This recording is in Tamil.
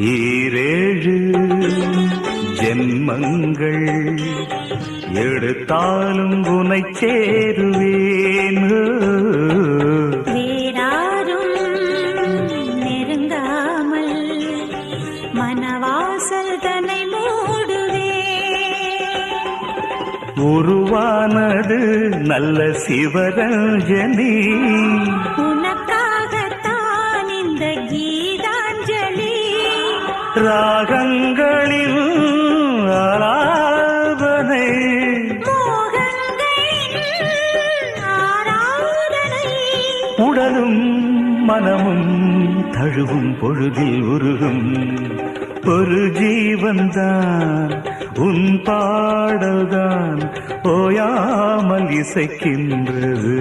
ஈரேழு ஜென்மங்கள் எடுத்தாலும் உனை சேருவேன். வேறாரும் நெருங்காமல் மனவாசல் தன்னை மூடுவே. உருவானது நல்ல சிவரஞ்சனி, உனக்காகத்தான் இந்த கீதாஞ்சலி. ராகங்களின் ஆராதனை, மோகங்களின் ஆராதனை. உடலும் மனமும் தழுவும் பொழுதில் உருகும் ஒரு ஜீவன்தான் உன் பாடல்தான் ஓயாமல் இசைக்கின்றது.